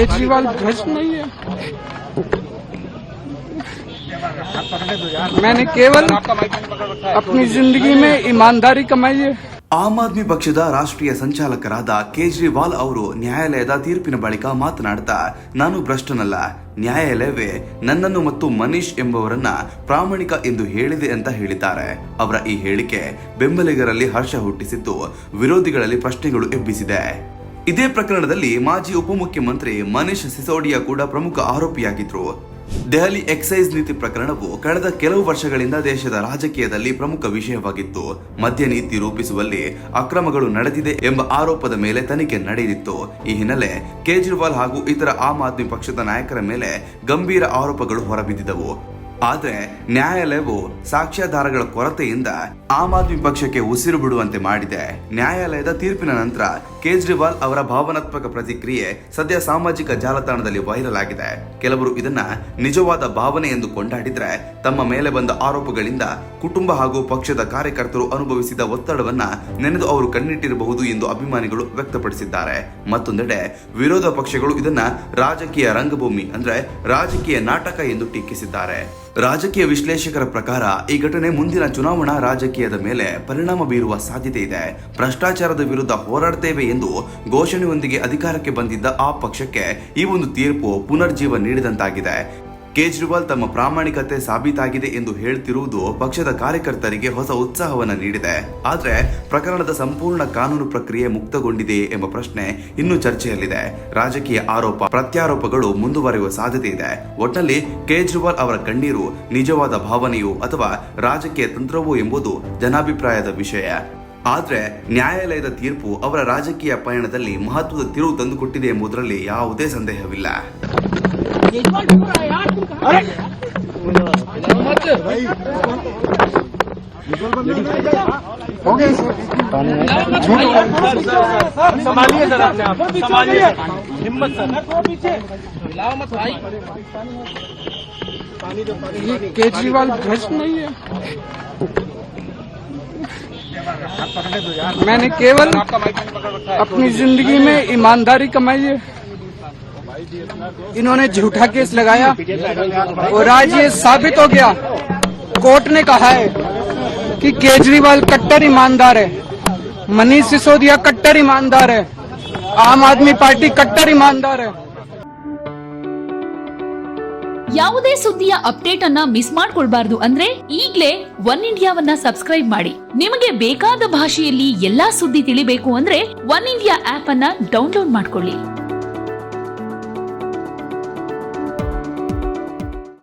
केजरीवाल भ्रष्ट नहीं है। मैंने केवल अपनी जिंदगी में ईमानदारी कमाई है। ಆಮ್ ಆದ್ಮಿ ಪಕ್ಷದ ರಾಷ್ಟ್ರೀಯ ಸಂಚಾಲಕರಾದ ಕೇಜ್ರಿವಾಲ್ ಅವರು ನ್ಯಾಯಾಲಯದ ತೀರ್ಪಿನ ಬಳಿಕ ಮಾತನಾಡುತ್ತಾ, ನಾನು ಭ್ರಷ್ಟನಲ್ಲ, ನ್ಯಾಯಾಲಯವೇ ನನ್ನನ್ನು ಮತ್ತು ಮನೀಶ್ ಎಂಬುವರನ್ನ ಪ್ರಾಮಾಣಿಕ ಎಂದು ಹೇಳಿದೆ ಅಂತ ಹೇಳಿದ್ದಾರೆ. ಅವರ ಈ ಹೇಳಿಕೆ ಬೆಂಬಲಿಗರಲ್ಲಿ ಹರ್ಷ ಹುಟ್ಟಿಸಿದ್ದು, ವಿರೋಧಿಗಳಲ್ಲಿ ಪ್ರಶ್ನೆಗಳು ಎಬ್ಬಿಸಿದೆ. ಇದೇ ಪ್ರಕರಣದಲ್ಲಿ ಮಾಜಿ ಉಪಮುಖ್ಯಮಂತ್ರಿ ಮನೀಶ್ ಸಿಸೋಡಿಯಾ ಕೂಡ ಪ್ರಮುಖ ಆರೋಪಿಯಾಗಿದ್ರು. ದೆಹಲಿ ಎಕ್ಸೈಸ್ ನೀತಿ ಪ್ರಕರಣವು ಕಳೆದ ಕೆಲವು ವರ್ಷಗಳಿಂದ ದೇಶದ ರಾಜಕೀಯದಲ್ಲಿ ಪ್ರಮುಖ ವಿಷಯವಾಗಿತ್ತು. ಮದ್ಯ ನೀತಿ ರೂಪಿಸುವಲ್ಲಿ ಅಕ್ರಮಗಳು ನಡೆದಿದೆ ಎಂಬ ಆರೋಪದ ಮೇಲೆ ತನಿಖೆ ನಡೆದಿತ್ತು. ಈ ಹಿನ್ನೆಲೆ ಕೇಜ್ರಿವಾಲ್ ಹಾಗೂ ಇತರ ಆಮ್ ಆದ್ಮಿ ಪಕ್ಷದ ನಾಯಕರ ಮೇಲೆ ಗಂಭೀರ ಆರೋಪಗಳು ಹೊರಬಿದ್ದಿದ್ದವು. ಆದರೆ ನ್ಯಾಯಾಲಯವು ಸಾಕ್ಷ್ಯಾಧಾರಗಳ ಕೊರತೆಯಿಂದ ಆಮ್ ಆದ್ಮಿ ಪಕ್ಷಕ್ಕೆ ಉಸಿರು ಬಿಡುವಂತೆ ಮಾಡಿದೆ. ನ್ಯಾಯಾಲಯದ ತೀರ್ಪಿನ ನಂತರ ಕೇಜ್ರಿವಾಲ್ ಅವರ ಭಾವನಾತ್ಮಕ ಪ್ರತಿಕ್ರಿಯೆ ಸದ್ಯ ಸಾಮಾಜಿಕ ಜಾಲತಾಣದಲ್ಲಿ ವೈರಲ್ ಆಗಿದೆ. ಕೆಲವರು ಇದನ್ನ ನಿಜವಾದ ಭಾವನೆ ಎಂದು ಕೊಂಡಾಡಿದ್ರೆ, ತಮ್ಮ ಮೇಲೆ ಬಂದ ಆರೋಪಗಳಿಂದ ಕುಟುಂಬ ಹಾಗೂ ಪಕ್ಷದ ಕಾರ್ಯಕರ್ತರು ಅನುಭವಿಸಿದ ಒತ್ತಡವನ್ನ ನೆನೆದು ಅವರು ಕಣ್ಣಿಟ್ಟಿರಬಹುದು ಎಂದು ಅಭಿಮಾನಿಗಳು ವ್ಯಕ್ತಪಡಿಸಿದ್ದಾರೆ. ಮತ್ತೊಂದೆಡೆ ವಿರೋಧ ಪಕ್ಷಗಳು ಇದನ್ನ ರಾಜಕೀಯ ರಂಗಭೂಮಿ ಅಂದ್ರೆ ರಾಜಕೀಯ ನಾಟಕ ಎಂದು ಟೀಕಿಸಿದ್ದಾರೆ. ರಾಜಕೀಯ ವಿಶ್ಲೇಷಕರ ಪ್ರಕಾರ ಈ ಘಟನೆ ಮುಂದಿನ ಚುನಾವಣಾ ರಾಜಕೀಯದ ಮೇಲೆ ಪರಿಣಾಮ ಬೀರುವ ಸಾಧ್ಯತೆ ಇದೆ. ಭ್ರಷ್ಟಾಚಾರದ ವಿರುದ್ಧ ಹೋರಾಡ್ತೇವೆ ಎಂದು ಘೋಷಣೆಯೊಂದಿಗೆ ಅಧಿಕಾರಕ್ಕೆ ಬಂದಿದ್ದ ಆ ಪಕ್ಷಕ್ಕೆ ಈ ಒಂದು ತೀರ್ಪು ಪುನರ್ಜೀವ ನೀಡಿದಂತಾಗಿದೆ. ಕೇಜ್ರಿವಾಲ್ ತಮ್ಮ ಪ್ರಾಮಾಣಿಕತೆ ಸಾಬೀತಾಗಿದೆ ಎಂದು ಹೇಳ್ತಿರುವುದು ಪಕ್ಷದ ಕಾರ್ಯಕರ್ತರಿಗೆ ಹೊಸ ಉತ್ಸಾಹವನ್ನು ನೀಡಿದೆ. ಆದರೆ ಪ್ರಕರಣದ ಸಂಪೂರ್ಣ ಕಾನೂನು ಪ್ರಕ್ರಿಯೆ ಮುಕ್ತಗೊಂಡಿದೆ ಎಂಬ ಪ್ರಶ್ನೆ ಇನ್ನೂ ಚರ್ಚೆಯಲ್ಲಿದೆ. ರಾಜಕೀಯ ಆರೋಪ ಪ್ರತ್ಯಾರೋಪಗಳು ಮುಂದುವರಿಯುವ ಸಾಧ್ಯತೆ ಇದೆ. ಒಟ್ಟಿನಲ್ಲಿ ಕೇಜ್ರಿವಾಲ್ ಅವರ ಕಣ್ಣೀರು ನಿಜವಾದ ಭಾವನೆಯೋ ಅಥವಾ ರಾಜಕೀಯ ತಂತ್ರವೋ ಎಂಬುದು ಜನಾಭಿಪ್ರಾಯದ ವಿಷಯ. ಆದ್ರೆ ನ್ಯಾಯಾಲಯದ ತೀರ್ಪು ಅವರ ರಾಜಕೀಯ ಪಯಣದಲ್ಲಿ ಮಹತ್ವದ ತಿರುವು ತಂದುಕೊಟ್ಟಿದೆ ಎಂಬುದರಲ್ಲಿ ಯಾವುದೇ ಸಂದೇಹವಿಲ್ಲ. केजरीवाल भ्रष्ट नहीं है। मैंने केवल अपनी जिंदगी में ईमानदारी कमाई है। इन्होंने झूठा केस लगाया और आज ये साबित हो गया। कोर्ट ने कहा है कि केजरीवाल कट्टर ईमानदार है, मनीष सिसोदिया कट्टर ईमानदार है, आम आदमी पार्टी कट्टर ईमानदार है। ಯಾವುದೇ ಸುದ್ದಿಯ ಅಪ್ಡೇಟ್ ಅನ್ನ ಮಿಸ್ ಮಾಡ್ಕೊಳ್ಬಾರ್ದು ಅಂದ್ರೆ ಈಗ್ಲೇ ಒನ್ ಇಂಡಿಯಾವನ್ನ ಸಬ್ಸ್ಕ್ರೈಬ್ ಮಾಡಿ. ನಿಮಗೆ ಬೇಕಾದ ಭಾಷೆಯಲ್ಲಿ ಎಲ್ಲಾ ಸುದ್ದಿ ತಿಳಿಬೇಕು ಅಂದ್ರೆ ಒನ್ ಇಂಡಿಯಾ ಆಪ್ ಅನ್ನ ಡೌನ್ಲೋಡ್ ಮಾಡ್ಕೊಳ್ಳಿ.